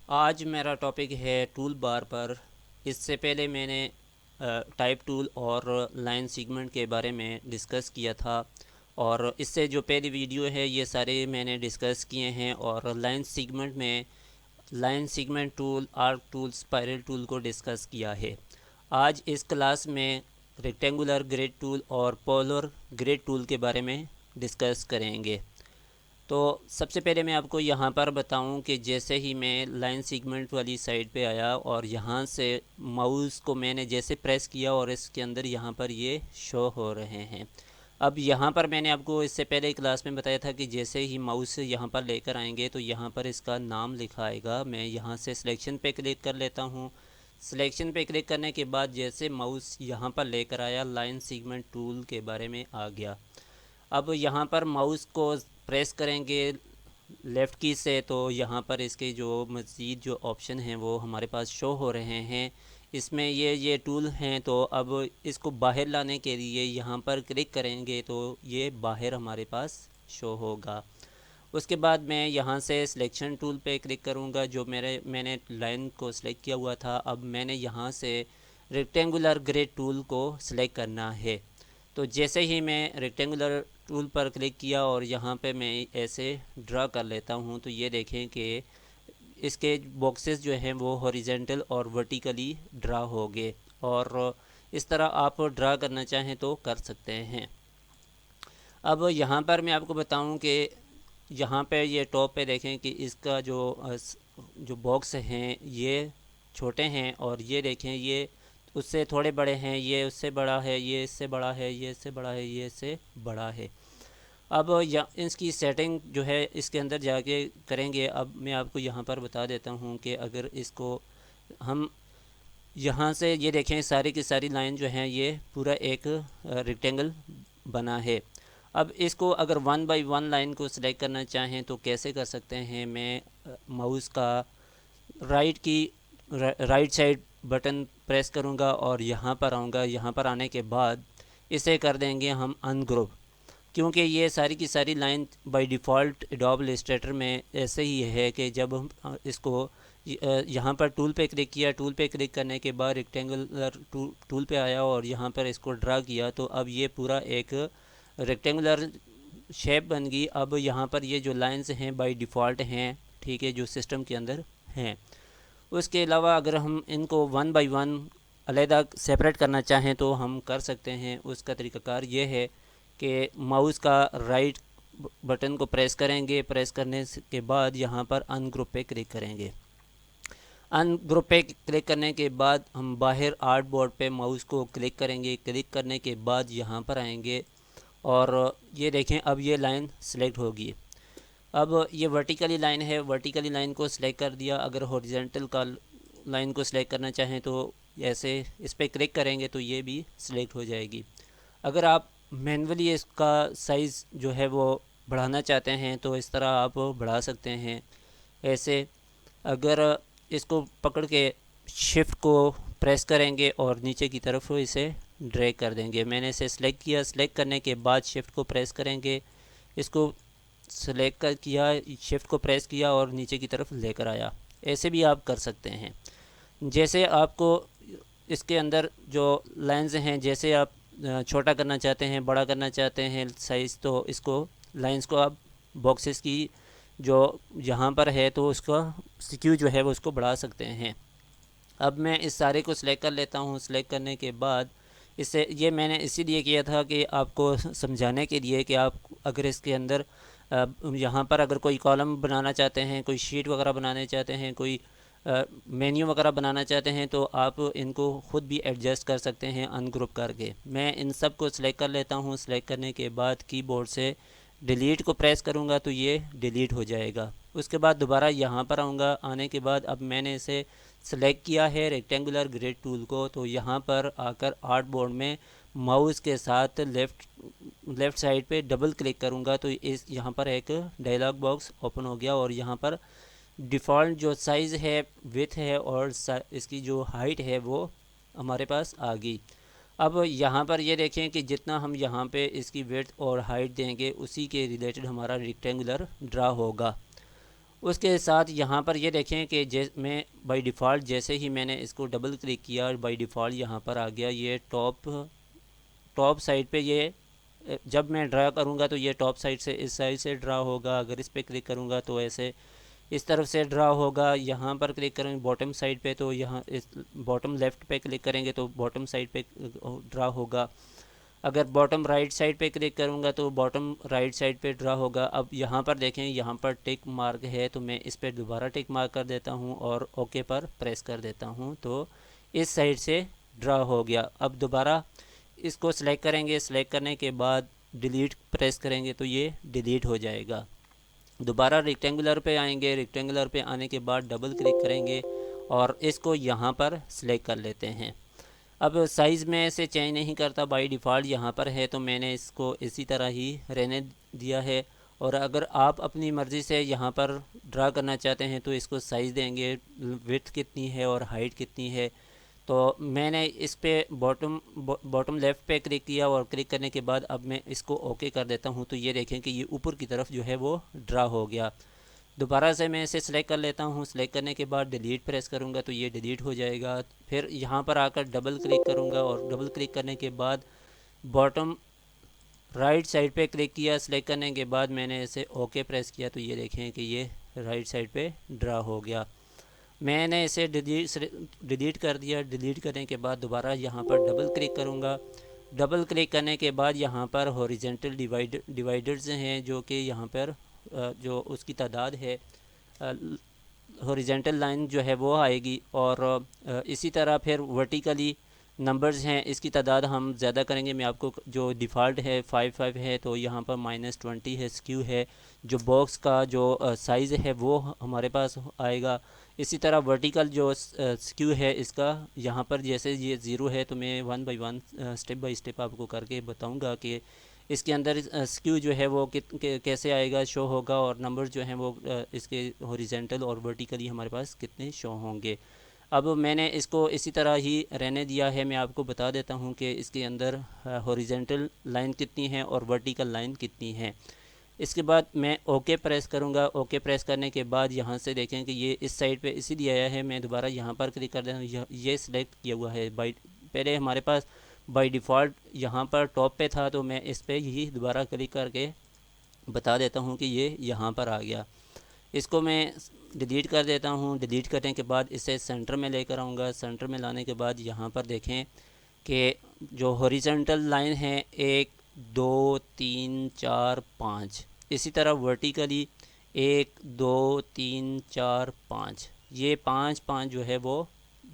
आज मेरा टॉपिक है टूल बार पर। इससे पहले मैंने टाइप टूल और लाइन सेगमेंट के बारे में डिस्कस किया था, और इससे जो पहली वीडियो है ये सारे मैंने डिस्कस किए हैं। और लाइन सेगमेंट में line segment tool, arc tool, spiral tool को डिस्कस किया है। आज इस क्लास में रेक्टेंगुलर ग्रिड टूल और पोलर ग्रिड टूल के बारे में डिस्कस करेंगे। तो सबसे पहले मैं आपको यहाँ पर बताऊँ कि जैसे ही मैं लाइन सेगमेंट वाली साइड पे आया और यहाँ से माउस को मैंने जैसे प्रेस किया और इसके अंदर यहाँ पर ये शो हो रहे हैं। अब यहाँ पर मैंने आपको इससे पहले क्लास में बताया था कि जैसे ही माउस यहाँ पर लेकर आएंगे तो यहाँ पर इसका नाम लिखा आएगा। मैं यहाँ से सिलेक्शन पे क्लिक कर लेता हूँ। सिलेक्शन पे क्लिक करने के बाद जैसे माउस यहाँ पर लेकर आया, लाइन सेगमेंट टूल के बारे में आ गया। अब यहाँ पर माउस को प्रेस करेंगे लेफ़्ट की से तो यहाँ पर इसके जो मज़ीद जो ऑप्शन हैं वो हमारे पास शो हो रहे हैं। इसमें ये टूल हैं, तो अब इसको बाहर लाने के लिए यहाँ पर क्लिक करेंगे तो ये बाहर हमारे पास शो होगा। उसके बाद मैं यहाँ से सिलेक्शन टूल पे क्लिक करूँगा। जो मैंने लाइन को सिलेक्ट किया हुआ था, अब मैंने यहाँ से रेक्टेंगुलर ग्रिड टूल को सिलेक्ट करना है। तो जैसे ही मैं रेक्टेंगुलर टूल पर क्लिक किया और यहाँ पे मैं ऐसे ड्रा कर लेता हूँ, तो ये देखें कि इसके बॉक्सेस जो हैं वो हॉरिजेंटल और वर्टिकली ड्रा हो गए। और इस तरह आप ड्रा करना चाहें तो कर सकते हैं। अब यहाँ पर मैं आपको बताऊँ कि यहाँ पे ये टॉप पे देखें कि इसका जो बॉक्स हैं ये छोटे हैं, और ये देखें ये उससे थोड़े बड़े हैं, ये उससे बड़ा है, ये इससे बड़ा है, ये इससे बड़ा है, ये इससे बड़ा है। अब इसकी सेटिंग जो है इसके अंदर जाके करेंगे। अब मैं आपको यहाँ पर बता देता हूँ कि अगर इसको हम यहाँ से ये देखें, सारी की सारी लाइन जो हैं ये पूरा एक रेक्टेंगल बना है। अब इसको अगर वन बाय वन लाइन को सिलेक्ट करना चाहें तो कैसे कर सकते हैं। मैं माउस का राइट साइड बटन प्रेस करूँगा और यहाँ पर आऊँगा। यहाँ पर आने के बाद इसे कर देंगे हम अनग्रुप, क्योंकि ये सारी की सारी line by default adobe Illustrator में ऐसे ही है कि जब हम इसको यहाँ पर टूल पे क्लिक किया, टूल पे क्लिक करने के बाद रेक्टेंगुलर टूल पे आया और यहाँ पर इसको ड्रा किया, तो अब ये पूरा एक रेक्टेंगुलर शेप बन गई। अब यहाँ पर ये जो लाइंस हैं बाय डिफ़ॉल्ट हैं, ठीक है, जो सिस्टम के अंदर हैं। उसके अलावा अगर हम इनको वन बाय वन अलहदा सेपरेट करना चाहें तो हम कर सकते हैं। उसका तरीक़ाकार ये है कि माउस का राइट बटन को प्रेस करेंगे, प्रेस करने के बाद यहाँ पर अनग्रुप पे क्लिक करेंगे। अनग्रुप पे क्लिक करने के बाद हम बाहर आर्ट बोर्ड पे माउस को क्लिक करेंगे। क्लिक करने के बाद यहाँ पर आएंगे और ये देखें अब ये लाइन सेलेक्ट होगी। अब ये वर्टिकली लाइन है, वर्टिकली लाइन को सिलेक्ट कर दिया। अगर हॉरिजॉन्टल का लाइन को सिलेक्ट करना चाहें तो ऐसे इस पर क्लिक करेंगे तो ये भी सिलेक्ट हो जाएगी। अगर आप मैन्युअली इसका साइज़ जो है वो बढ़ाना चाहते हैं तो इस तरह आप बढ़ा सकते हैं ऐसे। अगर इसको पकड़ के शिफ्ट को प्रेस करेंगे और नीचे की तरफ इसे ड्रैग कर देंगे। मैंने इसे सिलेक्ट किया, सिलेक्ट करने के बाद शिफ्ट को प्रेस करेंगे, इसको सेलेक्ट कर किया, शिफ्ट को प्रेस किया और नीचे की तरफ लेकर आया। ऐसे भी आप कर सकते हैं। जैसे आपको इसके अंदर जो लाइंस हैं, जैसे आप छोटा करना चाहते हैं, बड़ा करना चाहते हैं साइज़, तो इसको लाइंस को आप बॉक्सेस की जो यहाँ पर है तो उसका सिक्यू जो है वो उसको बढ़ा सकते हैं। अब मैं इस सारे को सिलेक्ट कर लेता हूँ। सिलेक्ट करने के बाद इससे ये मैंने इसीलिए किया था कि आपको समझाने के लिए कि आप अगर इसके अंदर यहाँ पर अगर कोई कॉलम बनाना चाहते हैं, कोई शीट वगैरह बनाने चाहते हैं, कोई मेन्यू वगैरह बनाना चाहते हैं तो आप इनको ख़ुद भी एडजस्ट कर सकते हैं अनग्रुप करके। मैं इन सब को सिलेक्ट कर लेता हूँ। सिलेक्ट करने के बाद कीबोर्ड से डिलीट को प्रेस करूँगा तो ये डिलीट हो जाएगा। उसके बाद दोबारा यहाँ पर आऊँगा। आने के बाद अब मैंने इसे सेलेक्ट किया है रेक्टेंगुलर ग्रिड टूल को, तो यहाँ पर आकर आर्ट बोर्ड में माउस के साथ लेफ़्ट साइड पे डबल क्लिक करूँगा तो इस यहाँ पर एक डायलॉग बॉक्स ओपन हो गया और यहाँ पर डिफ़ॉल्ट जो साइज़ है, विड्थ है और इसकी जो हाइट है वो हमारे पास आ गई। अब यहाँ पर ये देखें कि जितना हम यहाँ पे इसकी विड्थ और हाइट देंगे उसी के रिलेटेड हमारा रेक्टेंगुलर ड्रा होगा। उसके साथ यहाँ पर ये देखें कि मैं बाय डिफ़ॉल्ट जैसे ही मैंने इसको डबल क्लिक किया बाय डिफ़ॉल्ट यहाँ पर आ गया ये टॉप साइड पे। ये जब मैं ड्रा करूँगा तो ये टॉप साइड से इस साइड से ड्रा होगा। अगर इस पर क्लिक करूँगा तो ऐसे इस तरफ से ड्रा होगा। यहाँ पर क्लिक करेंगे बॉटम साइड पे तो यहाँ इस बॉटम लेफ़्ट पे क्लिक करेंगे तो बॉटम साइड पे ड्रा होगा। अगर बॉटम राइट साइड पे क्लिक करूँगा तो बॉटम राइट साइड पे ड्रा होगा। अब यहाँ पर देखें, यहाँ पर टिक मार्क है तो मैं इस पर दोबारा टिक मार्क कर देता हूँ और ओके पर प्रेस कर देता हूँ तो इस साइड से ड्रा हो गया। अब दोबारा इसको सिलेक्ट करेंगे, सिलेक्ट करने के बाद डिलीट प्रेस करेंगे तो ये डिलीट हो जाएगा। दोबारा रेक्टेंगुलर पे आएंगे, रेक्टेंगुलर पे आने के बाद डबल क्लिक करेंगे और इसको यहाँ पर सिलेक्ट कर लेते हैं। अब साइज़ में इसे चेंज नहीं करता, बाय डिफ़ॉल्ट यहाँ पर है तो मैंने इसको इसी तरह ही रहने दिया है। और अगर आप अपनी मर्ज़ी से यहाँ पर ड्रा करना चाहते हैं तो इसको साइज़ देंगे, विड्थ कितनी है और हाइट कितनी है। तो मैंने इस पे बॉटम लेफ़्ट पे क्लिक किया और क्लिक करने के बाद अब मैं इसको ओके कर देता हूँ तो ये देखें कि ये ऊपर की तरफ जो है वो ड्रा हो गया। दोबारा से मैं इसे सिलेक्ट कर लेता हूँ, सिलेक्ट करने के बाद डिलीट प्रेस करूँगा तो ये डिलीट हो जाएगा। फिर यहाँ पर आकर डबल क्लिक करूँगा और डबल क्लिक करने के बाद बॉटम राइट साइड पे क्लिक किया, सिलेक्ट करने के बाद मैंने इसे ओके प्रेस किया तो ये देखें कि ये राइट साइड पे ड्रा हो गया। मैंने इसे डिलीट कर दिया। डिलीट करने के बाद दोबारा यहाँ पर डबल क्लिक करूँगा। डबल क्लिक करने के बाद यहाँ पर हॉरिजेंटल डिवाइडर्स हैं जो कि यहाँ पर जो उसकी तादाद है हॉरिजेंटल लाइन जो है वो आएगी। और इसी तरह फिर वर्टिकली नंबर्स हैं, इसकी तादाद हम ज़्यादा करेंगे। मैं आपको जो डिफ़ॉल्ट है 5 है तो यहाँ पर -20 है, स्क्यू है। जो बॉक्स का जो साइज़ है वो हमारे पास आएगा। इसी तरह वर्टिकल जो स्क्यू है इसका यहाँ पर जैसे ये 0 है तो मैं 1 बाय 1 स्टेप बाय स्टेप आपको करके बताऊँगा कि इसके अंदर स्क्यू जो है वो कैसे आएगा, शो होगा और नंबर जो हैं वो इसके हॉरिजेंटल और वर्टिकली हमारे पास कितने शो होंगे। अब मैंने इसको इसी तरह ही रहने दिया है। मैं आपको बता देता हूँ कि इसके अंदर हॉरिजेंटल लाइन कितनी है और वर्टिकल लाइन कितनी है। इसके बाद मैं ओके प्रेस करूँगा। ओके प्रेस करने के बाद यहाँ से देखें कि ये इस साइड पे इसीलिए आया है। मैं दोबारा यहाँ पर क्लिक कर देता हूँ, ये सिलेक्ट किया हुआ है। पहले हमारे पास बाय डिफ़ॉल्ट यहाँ पर टॉप पे था तो मैं इस पर यही दोबारा क्लिक करके बता देता हूँ कि ये यहाँ पर आ गया। इसको मैं डिलीट कर देता हूँ। डिलीट करने के बाद इसे सेंटर में लेकर आऊँगा। सेंटर में लाने के बाद यहाँ पर देखें कि जो हॉरिजॉन्टल लाइन है 1 2 3 4 5, इसी तरह वर्टिकली 1 2 3 4 5, ये 5 जो है वो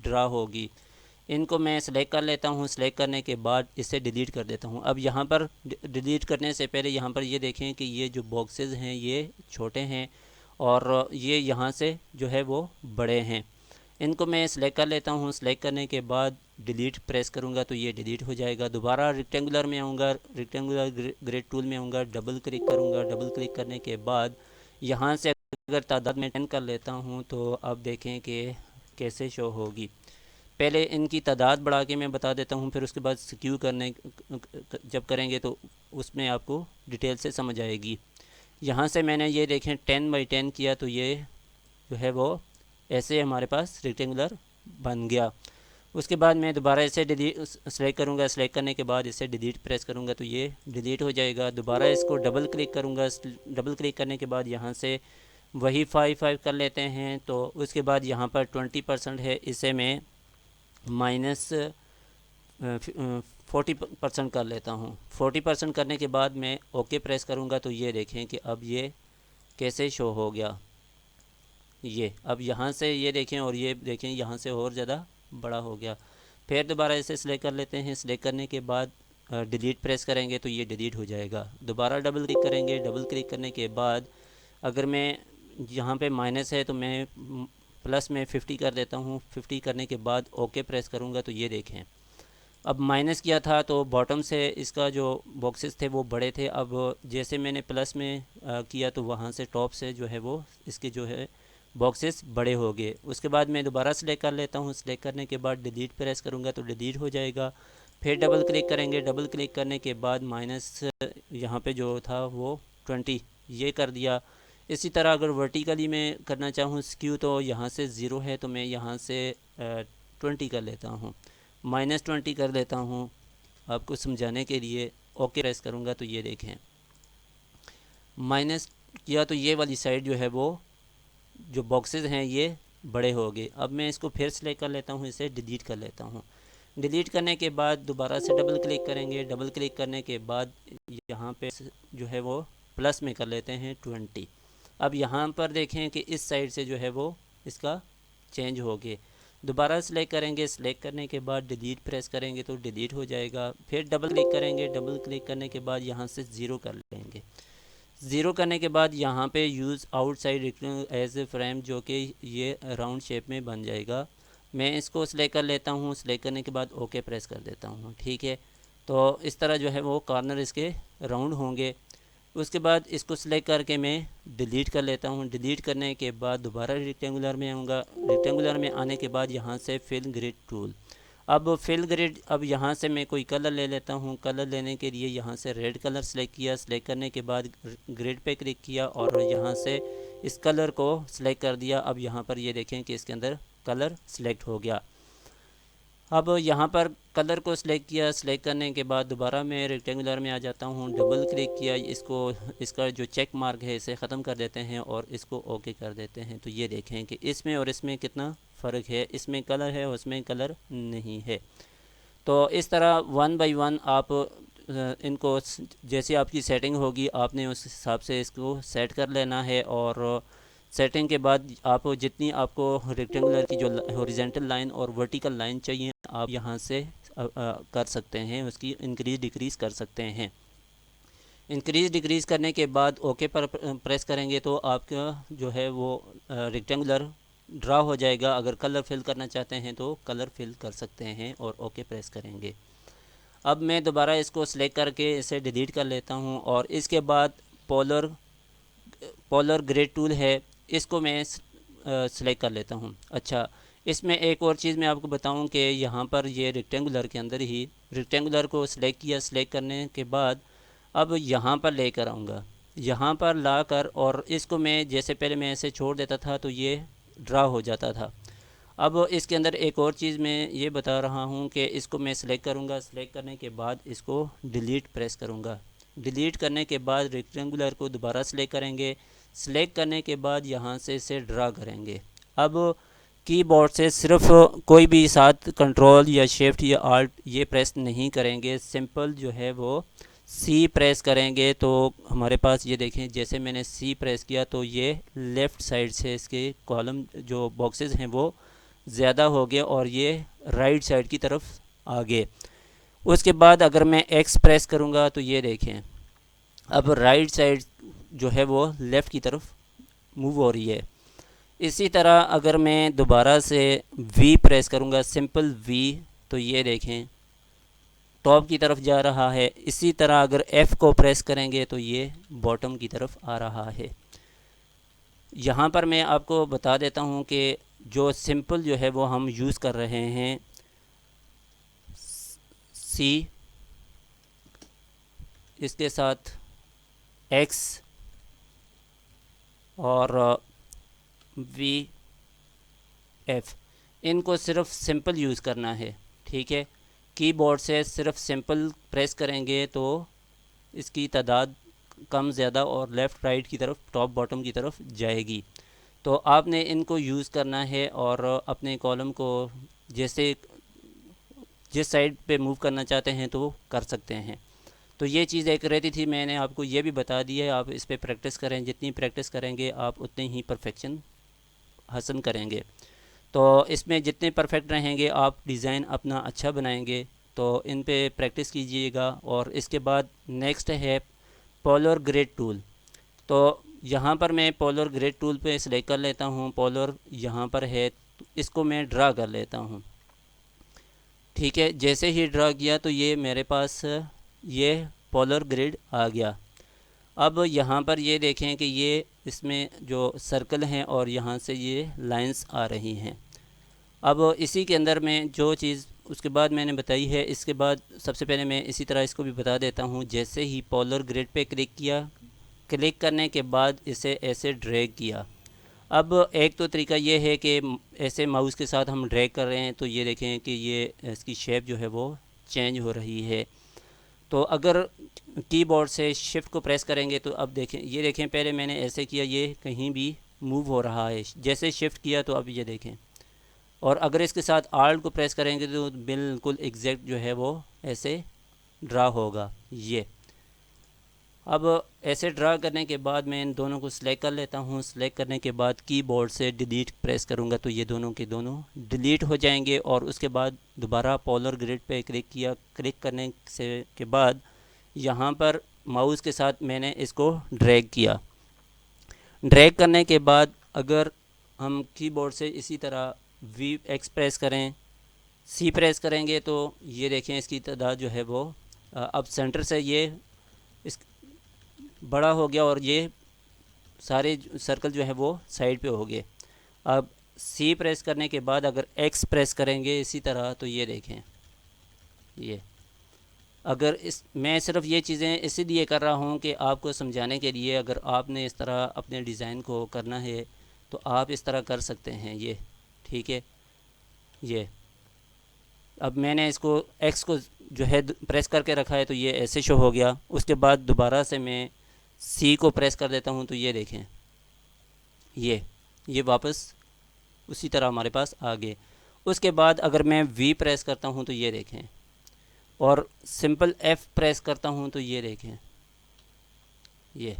ड्रा होगी। इनको मैं सेलेक्ट कर लेता हूँ। सेलेक्ट करने के बाद इसे डिलीट कर देता हूँ। अब यहाँ पर डिलीट करने से पहले यहाँ पर ये देखें कि ये जो बॉक्सेस हैं ये छोटे हैं और ये यहाँ से जो है वो बड़े हैं। इनको मैं सिलेक्ट कर लेता हूँ। सिलेक्ट करने के बाद डिलीट प्रेस करूँगा तो ये डिलीट हो जाएगा। दोबारा रेक्टेंगुलर में आऊँगा, रेक्टेंगुलर ग्रेड टूल में आऊँगा, डबल क्लिक करूँगा। डबल क्लिक करने के बाद यहाँ से अगर तादाद में 10 कर लेता हूँ तो अब देखें कि कैसे शो होगी। पहले इनकी तादाद बढ़ा के मैं बता देता हूँ, फिर उसके बाद स्क्यू करने जब करेंगे तो उसमें आपको डिटेल से समझ आएगी। यहाँ से मैंने ये देखें 10 बाई 10 किया तो ये जो है वो ऐसे हमारे पास रेक्टेंगुलर बन गया। उसके बाद मैं दोबारा इसे सेलेक्ट करूँगा। सेलेक्ट करने के बाद इसे डिलीट प्रेस करूँगा तो ये डिलीट हो जाएगा। दोबारा इसको डबल क्लिक करूँगा। डबल क्लिक करने के बाद यहाँ से वही 5 कर लेते हैं। तो उसके बाद यहाँ पर 20% है, इसे मैं -40% कर लेता हूँ। 40% करने के बाद मैं ओके प्रेस करूँगा तो ये देखें कि अब ये कैसे शो हो गया। ये अब यहाँ से ये देखें और ये देखें यहाँ से और ज़्यादा बड़ा हो गया। फिर दोबारा इसे सिलेक्ट कर लेते हैं। सिलेक्ट करने के बाद डिलीट प्रेस करेंगे तो ये डिलीट हो जाएगा। दोबारा डबल क्लिक करेंगे। डबल क्लिक करने के बाद अगर मैं यहाँ पे माइनस है तो मैं प्लस में 50 कर देता हूँ। 50 करने के बाद ओके प्रेस करूँगा तो ये देखें अब माइनस किया था तो बॉटम से इसका जो बॉक्सेस थे वो बड़े थे। अब जैसे मैंने प्लस में किया तो वहाँ से टॉप से जो है वो इसके जो है बॉक्सेस बड़े हो गए। उसके बाद मैं दोबारा सेलेक्ट कर लेता हूँ। सेलेक्ट करने के बाद डिलीट प्रेस करूँगा तो डिलीट हो जाएगा। फिर डबल क्लिक करेंगे। डबल क्लिक करने के बाद माइनस यहाँ पे जो था वो 20 ये कर दिया। इसी तरह अगर वर्टिकली मैं करना चाहूँ स्क्यू, तो यहाँ से 0 है तो मैं यहाँ से 20 कर लेता हूँ, -20 कर लेता हूँ आपको समझाने के लिए। ओके प्रेस करूँगा तो ये देखें माइनस किया तो ये वाली साइड जो है वो जो बॉक्सेस हैं ये बड़े हो गए। अब मैं इसको फिर सेलेक्ट कर लेता हूँ, इसे डिलीट कर लेता हूँ। डिलीट करने के बाद दोबारा से डबल क्लिक करेंगे। डबल क्लिक करने के बाद यहाँ पे जो है वो प्लस में कर लेते हैं 20। अब यहाँ पर देखें कि इस साइड से जो है वो इसका चेंज हो गए। दोबारा सेलेक्ट करेंगे, सेलेक्ट करने के बाद डिलीट प्रेस करेंगे तो डिलीट हो जाएगा। फिर डबल क्लिक करेंगे, डबल क्लिक करने के बाद यहाँ से 0 कर लेंगे। 0 करने के बाद यहाँ पे use outside rectangle as a frame, जो कि ये राउंड शेप में बन जाएगा। मैं इसको सेलेक्ट कर लेता हूँ, सेलेक्ट करने के बाद ओके प्रेस कर देता हूँ। ठीक है, तो इस तरह जो है वो कॉर्नर इसके राउंड होंगे। उसके बाद इसको सेलेक्ट करके मैं डिलीट कर लेता हूँ। डिलीट करने के बाद दोबारा रेक्टेंगुलर में आऊँगा। रेक्टेंगुलर में आने के बाद यहाँ से फिल ग्रिड टूल, अब फिल ग्रिड, अब यहाँ से मैं कोई कलर ले लेता हूँ। कलर लेने के लिए यहाँ से रेड कलर सेलेक्ट किया। सेलेक्ट करने के बाद ग्रिड पे क्लिक किया और यहाँ से इस कलर को सिलेक्ट कर दिया। अब यहाँ पर ये देखें कि इसके अंदर कलर सिलेक्ट हो गया। अब यहाँ पर कलर को सिलेक्ट किया। सिलेक्ट करने के बाद दोबारा मैं रेक्टेंगुलर में आ जाता हूँ, डबल क्लिक किया। इसका जो चेक मार्क है इसे ख़त्म कर देते हैं और इसको ओके कर देते हैं। तो ये देखें कि इसमें और इसमें कितना फ़र्क है, इसमें कलर है और उसमें कलर नहीं है। तो इस तरह 1 बाय 1 आप इनको जैसे आपकी सेटिंग होगी आपने उस हिसाब से इसको सेट कर लेना है। और सेटिंग के बाद आप जितनी आपको रेक्टेंगुलर की जो हॉरिजॉन्टल लाइन और वर्टिकल लाइन चाहिए आप यहाँ से कर सकते हैं, उसकी इंक्रीज़ डिक्रीज़ कर सकते हैं। इंक्रीज़ डिक्रीज़ करने के बाद ओके पर प्रेस करेंगे तो आपका जो है वो रेक्टेंगुलर ड्रा हो जाएगा। अगर कलर फिल करना चाहते हैं तो कलर फिल कर सकते हैं और ओके प्रेस करेंगे। अब मैं दोबारा इसको सिलेक्ट करके इसे डिलीट कर लेता हूँ और इसके बाद पोलर ग्रेड टूल है, इसको मैं सिलेक्ट कर लेता हूँ। अच्छा, इसमें एक और चीज़ मैं आपको बताऊं कि यहाँ पर ये रेक्टेंगुलर के अंदर ही रेक्टेंगुलर को सिलेक्ट किया। सिलेक्ट करने के बाद अब यहाँ पर लेकर आऊँगा, यहाँ पर लाकर और इसको मैं जैसे पहले मैं ऐसे छोड़ देता था तो ये ड्रा हो जाता था। अब इसके अंदर एक और चीज़ मैं ये बता रहा हूँ कि इसको मैं सिलेक्ट करूँगा। सिलेक्ट करने के बाद इसको डिलीट प्रेस करूँगा। डिलीट करने के बाद रेक्टेंगुलर को दोबारा सिलेक्ट करेंगे। सिलेक्ट करने के बाद यहाँ से इसे ड्रा करेंगे। अब कीबोर्ड से सिर्फ कोई भी साथ कंट्रोल या शिफ्ट या आल्ट ये प्रेस नहीं करेंगे, सिंपल जो है वो सी प्रेस करेंगे। तो हमारे पास ये देखें जैसे मैंने सी प्रेस किया तो ये लेफ़्ट साइड से इसके कॉलम जो बॉक्सेस हैं वो ज़्यादा हो गए और ये राइट साइड की तरफ आ गए। उसके बाद अगर मैं एक्स प्रेस करूँगा तो ये देखें अब राइट साइड जो है वो लेफ़्ट की तरफ मूव हो रही है। इसी तरह अगर मैं दोबारा से वी प्रेस करूँगा, सिंपल वी, तो ये देखें टॉप की तरफ जा रहा है। इसी तरह अगर एफ़ को प्रेस करेंगे तो ये बॉटम की तरफ आ रहा है। यहाँ पर मैं आपको बता देता हूँ कि जो सिंपल जो है वो हम यूज़ कर रहे हैं सी, इसके साथ एक्स और वी एफ़, इनको सिर्फ सिंपल यूज़ करना है। ठीक है, कीबोर्ड से सिर्फ सिंपल प्रेस करेंगे तो इसकी तादाद कम ज़्यादा और लेफ़्ट राइट की तरफ टॉप बॉटम की तरफ जाएगी। तो आपने इनको यूज़ करना है और अपने कॉलम को जैसे जिस साइड पे मूव करना चाहते हैं तो कर सकते हैं। तो ये चीज़ एक रहती थी, मैंने आपको ये भी बता दी है। आप इस पर प्रैक्टिस करें, जितनी प्रैक्टिस करेंगे आप उतनी ही परफेक्शन हासिल करेंगे। तो इसमें जितने परफेक्ट रहेंगे आप डिज़ाइन अपना अच्छा बनाएंगे। तो इन पे प्रैक्टिस कीजिएगा। और इसके बाद नेक्स्ट है पोलर ग्रेड टूल। तो यहाँ पर मैं पोलर ग्रेड टूल पे सिलेक्ट कर लेता हूँ। पोलर यहाँ पर है, इसको मैं ड्रा कर लेता हूँ। ठीक है, जैसे ही ड्रा किया तो ये मेरे पास ये पोलर ग्रिड आ गया। अब यहाँ पर ये देखें कि ये इसमें जो सर्कल हैं और यहाँ से ये लाइंस आ रही हैं। अब इसी के अंदर में जो चीज़ उसके बाद मैंने बताई है, इसके बाद सबसे पहले मैं इसी तरह इसको भी बता देता हूँ। जैसे ही पोलर ग्रिड पे क्लिक किया, क्लिक करने के बाद इसे ऐसे ड्रैग किया। अब एक तो तरीका ये है कि ऐसे माउस के साथ हम ड्रैग कर रहे हैं तो ये देखें कि ये इसकी शेप जो है वो चेंज हो रही है। तो अगर कीबोर्ड से शिफ्ट को प्रेस करेंगे तो अब देखें, ये देखें पहले मैंने ऐसे किया, ये कहीं भी मूव हो रहा है। जैसे शिफ्ट किया तो अब ये देखें, और अगर इसके साथ आल्ट को प्रेस करेंगे तो बिल्कुल एग्जैक्ट जो है वो ऐसे ड्रा होगा। ये अब ऐसे ड्रा करने के बाद मैं इन दोनों को सिलेक्ट कर लेता हूँ। सिलेक्ट करने के बाद कीबोर्ड से डिलीट प्रेस करूँगा तो ये दोनों के दोनों डिलीट हो जाएंगे। और उसके बाद दोबारा पोलर ग्रिड पे क्लिक किया। क्लिक करने से के बाद यहाँ पर माउस के साथ मैंने इसको ड्रैग किया। ड्रैग करने के बाद अगर हम कीबोर्ड से इसी तरह वी एक्स प्रेस करें, सी प्रेस करेंगे तो ये देखें इसकी तादाद जो है वो अब सेंटर से ये इस बड़ा हो गया और ये सारे सर्कल जो है वो साइड पे हो गए। अब सी प्रेस करने के बाद अगर एक्स प्रेस करेंगे इसी तरह तो ये देखें, ये अगर इस मैं सिर्फ ये चीज़ें इसीलिए कर रहा हूँ कि आपको समझाने के लिए, अगर आपने इस तरह अपने डिज़ाइन को करना है तो आप इस तरह कर सकते हैं। ये ठीक है। ये अब मैंने इसको एक्स को जो है प्रेस करके रखा है तो ये ऐसे शो हो गया। उसके बाद दोबारा से मैं सी को प्रेस कर देता हूँ तो ये देखें, ये वापस उसी तरह हमारे पास आ गए। उसके बाद अगर मैं वी प्रेस करता हूँ तो ये देखें, और सिंपल एफ़ प्रेस करता हूँ तो ये देखें, ये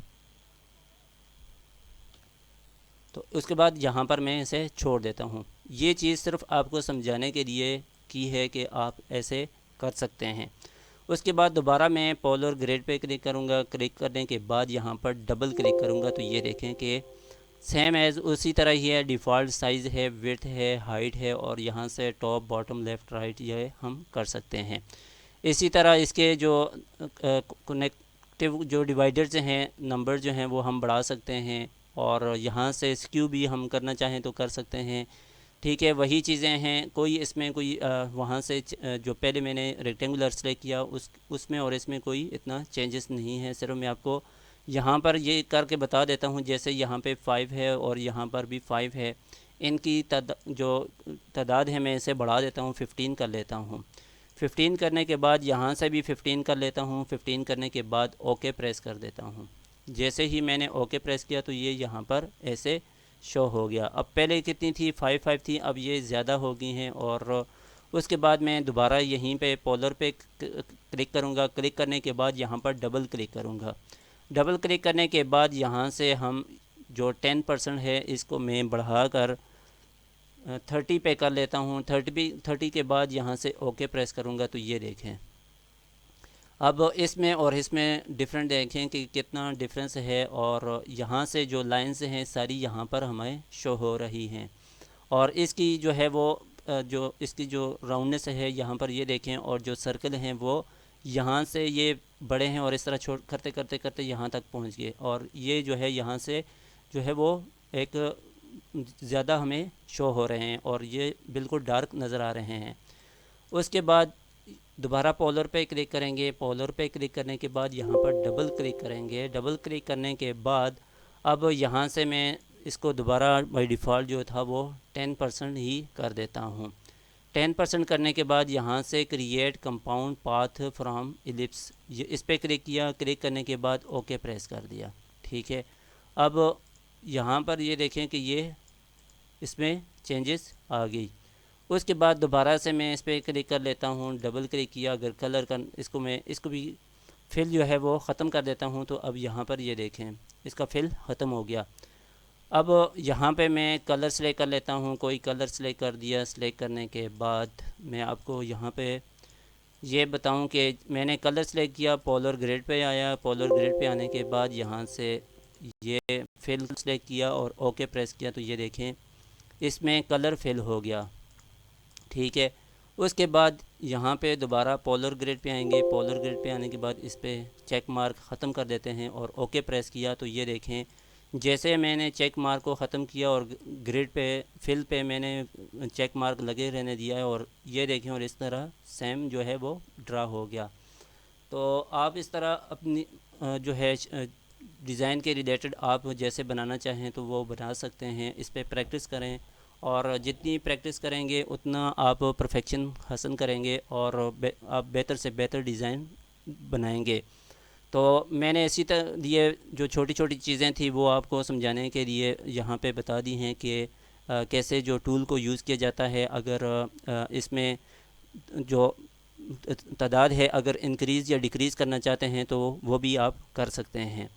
तो उसके बाद यहाँ पर मैं इसे छोड़ देता हूँ। ये चीज़ सिर्फ आपको समझाने के लिए की है कि आप ऐसे कर सकते हैं। उसके बाद दोबारा मैं पोलर ग्रिड पे क्लिक करूँगा। क्लिक करने के बाद यहाँ पर डबल क्लिक करूँगा तो ये देखें कि सेम एज़ उसी तरह ही है। डिफ़ॉल्ट साइज़ है, विड्थ है, हाइट है, और यहाँ से टॉप बॉटम लेफ़्ट राइट ये हम कर सकते हैं। इसी तरह इसके जो कनेक्टिव जो डिवाइडर्स हैं, नंबर जो हैं वो हम बढ़ा सकते हैं, और यहाँ से स्क्यू भी हम करना चाहें तो कर सकते हैं। ठीक है, वही चीज़ें हैं। कोई इसमें कोई वहाँ से जो पहले मैंने रेक्टेंगुलर सेलेक्ट किया उसमें और इसमें कोई इतना चेंजेस नहीं है। सिर्फ मैं आपको यहाँ पर ये करके बता देता हूँ। जैसे यहाँ पे 5 है और यहाँ पर भी 5 है, इनकी जो तादाद है मैं इसे बढ़ा देता हूँ, 15 कर लेता हूँ। 15 करने के बाद यहाँ से भी 15 कर लेता हूँ। 15 करने के बाद ओके प्रेस कर देता हूँ। जैसे ही मैंने ओके प्रेस किया तो ये यहाँ पर ऐसे शो हो गया। अब पहले कितनी थी, 5 थी, अब ये ज़्यादा हो गई हैं। और उसके बाद मैं दोबारा यहीं पे पोलर पे क्लिक करूँगा। क्लिक करने के बाद यहाँ पर डबल क्लिक करूँगा। डबल क्लिक करने के बाद यहाँ से हम जो 10% है इसको मैं बढ़ा कर 30 पे कर लेता हूँ। 30 के बाद यहाँ से ओके प्रेस करूँगा तो ये देखें, अब इसमें और इसमें डिफरेंट देखें कि कितना डिफरेंस है। और यहाँ से जो लाइंस हैं सारी यहाँ पर हमें शो हो रही हैं। और इसकी जो है वो जो इसकी जो राउंडनेस है यहाँ पर ये देखें, और जो सर्कल हैं वो यहाँ से ये बड़े हैं और इस तरह छोड़ करते करते करते यहाँ तक पहुँच गए। और ये जो है यहाँ से जो है वो एक ज़्यादा हमें शो हो रहे हैं और ये बिल्कुल डार्क नज़र आ रहे हैं। उसके बाद दोबारा पोलर पे क्लिक करेंगे। पोलर पे क्लिक करने के बाद यहाँ पर डबल क्लिक करेंगे। डबल क्लिक करने के बाद अब यहाँ से मैं इसको दोबारा बाय डिफ़ॉल्ट जो था वो 10% ही कर देता हूँ। 10% करने के बाद यहाँ से create compound path from ellipse, ये इस पर क्लिक किया। क्लिक करने के बाद ओके प्रेस कर दिया। ठीक है, अब यहाँ पर ये देखें कि ये इसमें चेंजेस आ गई। उसके बाद दोबारा से मैं इस पर क्लिक कर लेता हूँ। डबल क्लिक किया, अगर कलर का इसको भी फिल जो है वो ख़त्म कर देता हूँ तो अब यहाँ पर ये देखें इसका फिल ख़त्म हो गया। अब यहाँ पे मैं कलर सेलेक्ट कर लेता हूँ। कोई कलर सेलेक्ट कर दिया। सेलेक्ट करने के बाद मैं आपको यहाँ पे ये बताऊँ कि मैंने कलर सेलेक्ट किया, पोलर ग्रिड पे आया। पोलर ग्रिड पे आने के बाद यहाँ से ये फिल सेलेक्ट किया और ओके प्रेस किया तो ये देखें इसमें कलर फिल हो गया। ठीक है, उसके बाद यहाँ पे दोबारा पोलर ग्रिड पे आएंगे। पोलर ग्रिड पे आने के बाद इस पर चेक मार्क ख़त्म कर देते हैं और ओके प्रेस किया तो ये देखें जैसे मैंने चेक मार्क को ख़त्म किया और ग्रिड पे फिल पे मैंने चेक मार्क लगे रहने दिया है, और ये देखें और इस तरह सेम जो है वो ड्रा हो गया। तो आप इस तरह अपनी जो है डिज़ाइन के रिलेटेड आप जैसे बनाना चाहें तो वो बना सकते हैं। इस पे प्रैक्टिस करें और जितनी प्रैक्टिस करेंगे उतना आप परफेक्शन हासिल करेंगे और आप बेहतर से बेहतर डिज़ाइन बनाएंगे। तो मैंने इसी तरह ये जो छोटी छोटी चीज़ें थी वो आपको समझाने के लिए यहाँ पे बता दी हैं कि कैसे जो टूल को यूज़ किया जाता है। अगर इसमें जो तादाद है अगर इंक्रीज़ या डिक्रीज़ करना चाहते हैं तो वो भी आप कर सकते हैं।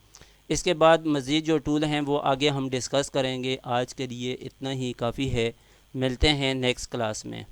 इसके बाद मज़ीद जो टूल हैं वो आगे हम डिस्कस करेंगे। आज के लिए इतना ही काफ़ी है। मिलते हैं नेक्स्ट क्लास में।